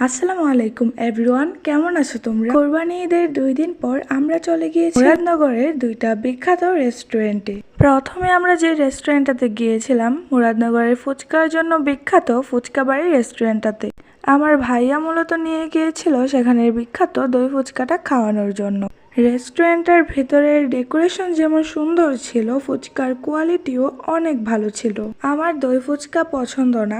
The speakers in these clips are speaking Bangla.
আসসালামু আলাইকুম এভরিওয়ান, কেমন আছো তোমরা? কোরবানি ঈদের 2 দিন পর আমরা চলে গিয়েছি মুরাদনগরের দুইটা বিখ্যাত রেস্টুরেন্টে। প্রথমে আমরা যে রেস্টুরেন্টটাতে গিয়েছিলাম মুরাদনগরের ফুচকার জন্য বিখ্যাত ফুচকা বাড়ি রেস্টুরেন্টটাতে। আমার ভাইয়া মূলত নিয়ে গিয়েছিল সেখানের বিখ্যাত দই ফুচকাটা খাওয়ানোর জন্য। রেস্টুরেন্টের ভেতরের ডেকোরেশন যেমন সুন্দর ছিল, ফুচকার কোয়ালিটিও অনেক ভালো ছিল। আমার দই ফুচকা পছন্দ না,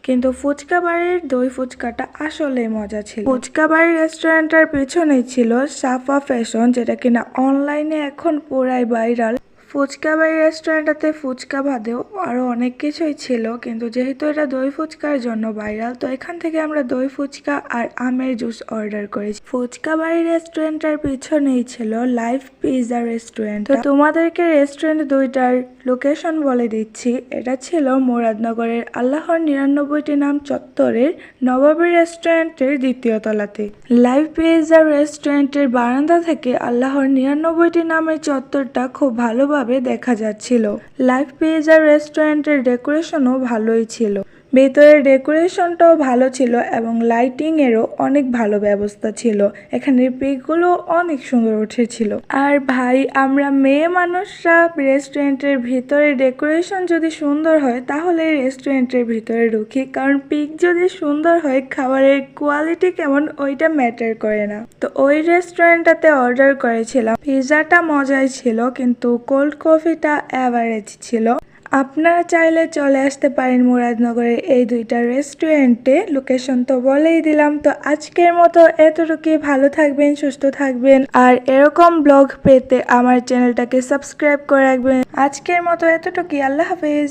কিন্তু ফুচকা বাড়ির দই ফুচকাটা আসলে মজা ছিল। ফুচকা বাড়ির রেস্টুরেন্টের পেছনেই ছিল সাফা ফ্যাশন, যেটা কিনা অনলাইনে এখন পুরাই ভাইরাল। ফুচকা বাড়ির রেস্টুরেন্টটাতে ফুচকা বাদেও আরো অনেক কিছুই ছিল, কিন্তু যেহেতু এটা দই ফুচকার জন্য ভাইরাল, তো এখান থেকে আমরা দই ফুচকা আর আমের জুস অর্ডার করেছি। ফুচকা বাড়ির রেস্টুরেন্টের পিছনেই ছিল লাইভ পিৎজা রেস্টুরেন্ট। তো তোমাদেরকে রেস্টুরেন্ট দুইটার লোকেশন বলে দিচ্ছি। এটা ছিল মুরাদনগরের আল্লাহর 99টি নাম চত্বরের নবাবী রেস্টুরেন্টের 2য় তলাতে। লাইভ পিৎজা রেস্টুরেন্টের বারান্দা থেকে আল্লাহর 99টি নামের চত্বরটা খুব ভালোভাবে দেখা যাচ্ছিল। লাইভ পিৎজা রেস্টুরেন্টের ডেকোরেশনও ভালোই ছিল। ভেতরের ডেকোরেশনটাও ভালো ছিল এবং লাইটিং এরও অনেক ভালো ব্যবস্থা ছিল। এখানের পিকগুলো অনেক সুন্দর উঠেছিল। আর ভাই, আমরা মেয়ে মানুষরা রেস্টুরেন্টের ভিতরে ডেকোরেশন যদি সুন্দর হয় তাহলে রেস্টুরেন্টের ভিতরে ঢুকি, কারণ পিক যদি সুন্দর হয় খাবারের কোয়ালিটি কেমন ওইটা ম্যাটার করে না। তো ওই রেস্টুরেন্টটাতে অর্ডার করেছিলাম। পিৎজাটা মজাই ছিল, কিন্তু কোল্ড কফিটা অ্যাভারেজ ছিল। আপনারা চাইলে চলে আসতে পারেন মুরাদনগরের এই দুইটা রেস্টুরেন্টে। লোকেশন তো বলেই দিলাম। তো আজকের মতো এতটুকুই। ভালো থাকবেন, সুস্থ থাকবেন, আর এরকম ব্লগ পেতে আমার চ্যানেলটাকে সাবস্ক্রাইব করে রাখবেন। আজকের মতো এতটুকুই। আল্লাহ হাফেজ।